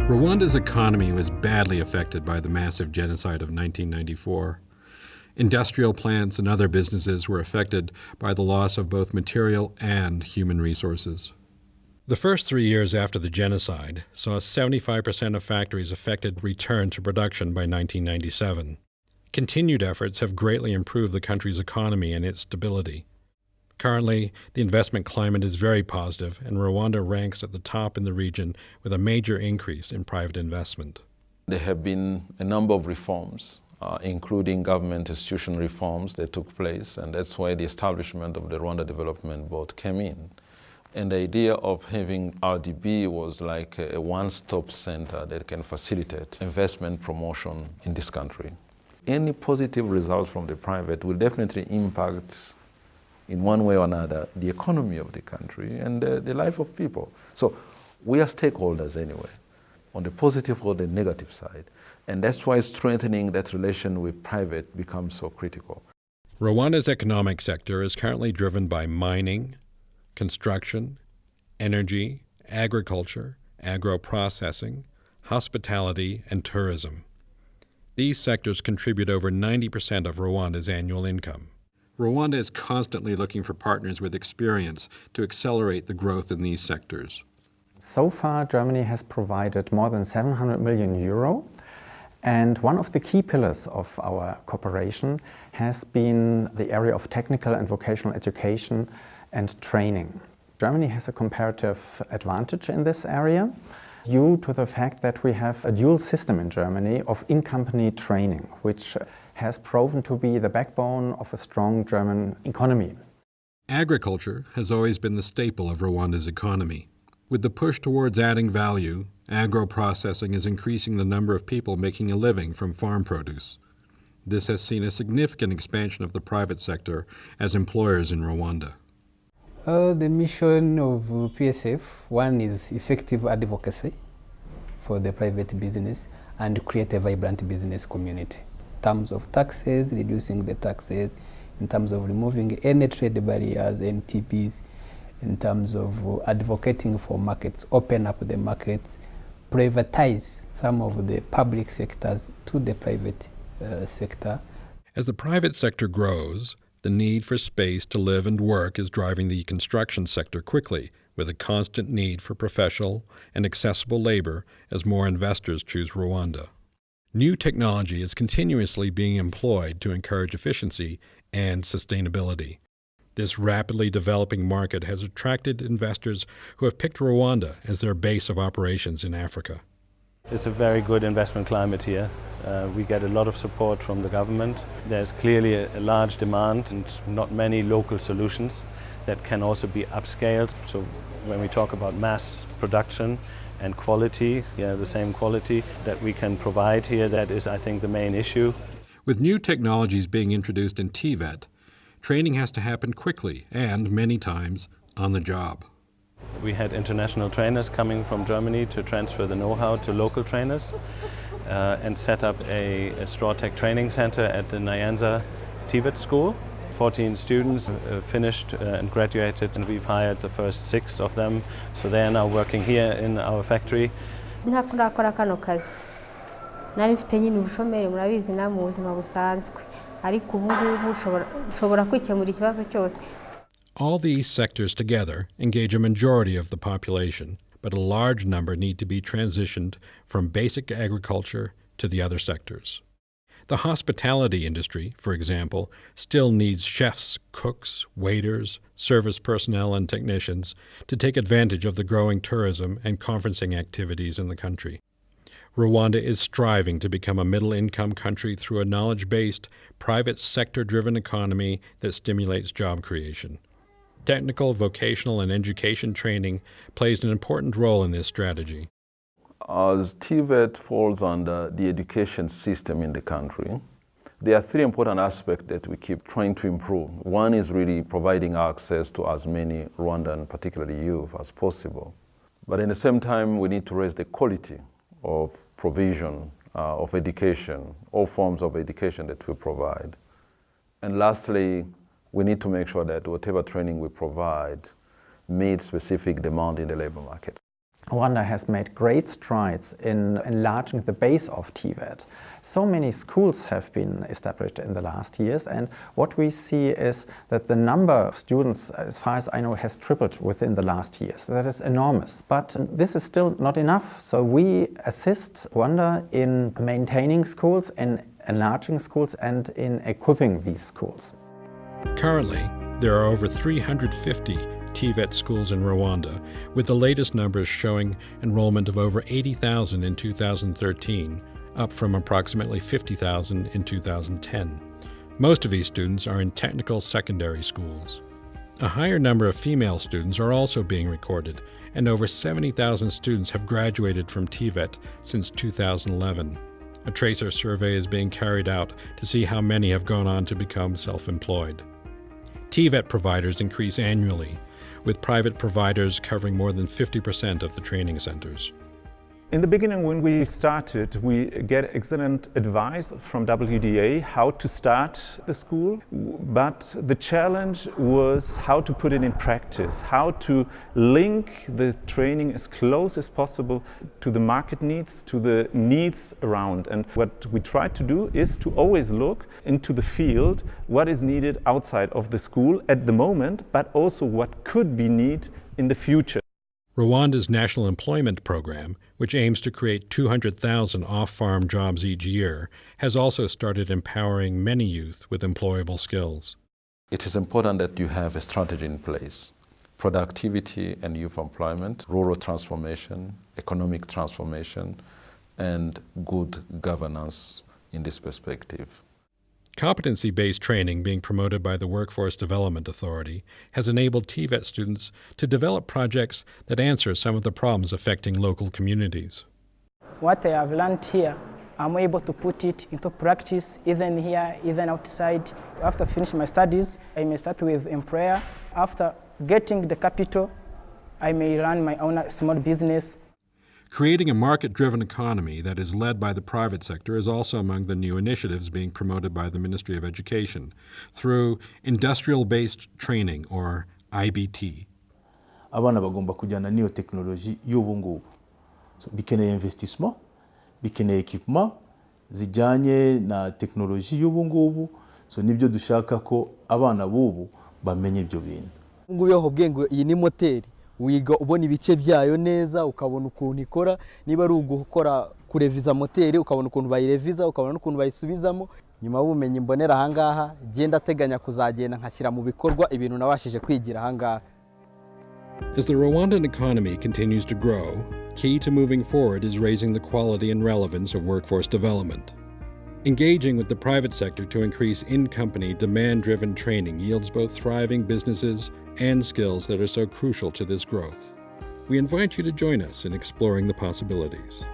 Rwanda's economy was badly affected by the massive genocide of 1994. Industrial plants and other businesses were affected by the loss of both material and human resources. The first 3 years after the genocide saw 75% of factories affected return to production by 1997. Continued efforts have greatly improved the country's economy and its stability. Currently, the investment climate is very positive, and Rwanda ranks at the top in the region with a major increase in private investment. There have been a number of reforms, including government institution reforms that took place, and that's why the establishment of the Rwanda Development Board came in. And the idea of having RDB was like a one-stop center that can facilitate investment promotion in this country. Any positive result from the private will definitely impact in one way or another, the economy of the country and the life of people. So we are stakeholders anyway, on the positive or the negative side. And that's why strengthening that relation with private becomes so critical. Rwanda's economic sector is currently driven by mining, construction, energy, agriculture, agro-processing, hospitality, and tourism. These sectors contribute over 90% of Rwanda's annual income. Rwanda is constantly looking for partners with experience to accelerate the growth in these sectors. So far, Germany has provided more than 700 million euro, and one of the key pillars of our cooperation has been the area of technical and vocational education and training. Germany has a comparative advantage in this area due to the fact that we have a dual system in Germany of in-company training, which has proven to be the backbone of a strong German economy. Agriculture has always been the staple of Rwanda's economy. With the push towards adding value, agro-processing is increasing the number of people making a living from farm produce. This has seen a significant expansion of the private sector as employers in Rwanda. The mission of PSF, one is effective advocacy for the private business and create a vibrant business community. In terms of taxes, reducing the taxes, in terms of removing any trade barriers, NTBs, in terms of advocating for markets, open up the markets, privatize some of the public sectors to the private sector. As the private sector grows, the need for space to live and work is driving the construction sector quickly, with a constant need for professional and accessible labor as more investors choose Rwanda. New technology is continuously being employed to encourage efficiency and sustainability. This rapidly developing market has attracted investors who have picked Rwanda as their base of operations in Africa. It's a very good investment climate here. We get a lot of support from the government. There's clearly a large demand and not many local solutions that can also be upscaled. So when we talk about mass production and quality, the same quality that we can provide here, that is, I think, the main issue. With new technologies being introduced in TVET, training has to happen quickly and, many times, on the job. We had international trainers coming from Germany to transfer the know-how to local trainers and set up a StrawTech training center at the Nyanza TVET school. 14 students finished and graduated, and we've hired the first 6 of them, so they are now working here in our factory. Ntakurakora kano kazi nari mfite nyine ubushomeri murabizi na mu buzima busanzwe ariko ubu ngubu nshobora kwikemura ikibazo cyose. All these sectors together engage a majority of the population, but a large number need to be transitioned from basic agriculture to the other sectors. The hospitality industry, for example, still needs chefs, cooks, waiters, service personnel, and technicians to take advantage of the growing tourism and conferencing activities in the country. Rwanda is striving to become a middle-income country through a knowledge-based, private sector-driven economy that stimulates job creation. Technical, vocational, and education training plays an important role in this strategy. As TVET falls under the education system in the country, there are 3 important aspects that we keep trying to improve. One is really providing access to as many Rwandan, particularly youth, as possible. But at the same time, we need to raise the quality of provision of education, all forms of education that we provide. And lastly, we need to make sure that whatever training we provide meets specific demand in the labor market. Rwanda has made great strides in enlarging the base of TVET. So many schools have been established in the last years, and what we see is that the number of students, as far as I know, has tripled within the last years. That is enormous. But this is still not enough. So we assist Rwanda in maintaining schools, in enlarging schools, and in equipping these schools. Currently, there are over 350 TVET schools in Rwanda, with the latest numbers showing enrollment of over 80,000 in 2013, up from approximately 50,000 in 2010. Most of these students are in technical secondary schools. A higher number of female students are also being recorded, and over 70,000 students have graduated from TVET since 2011. A tracer survey is being carried out to see how many have gone on to become self-employed. TVET providers increase annually, with private providers covering more than 50% of the training centers. In the beginning, when we started, we get excellent advice from WDA how to start the school, but the challenge was how to put it in practice, how to link the training as close as possible to the market needs, to the needs around. And what we try to do is to always look into the field, what is needed outside of the school at the moment, but also what could be needed in the future. Rwanda's National Employment Program, which aims to create 200,000 off-farm jobs each year, has also started empowering many youth with employable skills. It is important that you have a strategy in place. Productivity and youth employment, rural transformation, economic transformation, and good governance in this perspective. Competency-based training being promoted by the Workforce Development Authority has enabled TVET students to develop projects that answer some of the problems affecting local communities. What I have learned here, I'm able to put it into practice, even here, even outside. After finishing my studies, I may start with employer. After getting the capital, I may run my own small business. Creating a market-driven economy that is led by the private sector is also among the new initiatives being promoted by the Ministry of Education through industrial-based training, or IBT. Abana bagomba kujyana n'iyo technology y'ubu ngubu. So, bikeneye investissement, bikeneye equipment zijyanye na technology y'ubu ngubu. So nibyo dushaka ko abana bubu bamenye ibyo bintu. Ngubu yo hobwengo iyi ni moteri. Wiga ubona ibice byayo neza, ukabona ukuntu ikora, niba ari ugukora kureviza moteri ukabona ukuntu bayireviza, ukabona n'ukuntu bayisubizamo. Nyuma y'ubumenyi mbonera ahangaha genda teganya kuzagenda nkashyira mu bikorwa ibintu nabashije kwigira ahangaha. As the Rwandan economy continues to grow, key to moving forward is raising the quality and relevance of workforce development. Engaging with the private sector to increase in-company, demand-driven training yields both thriving businesses and skills that are so crucial to this growth. We invite you to join us in exploring the possibilities.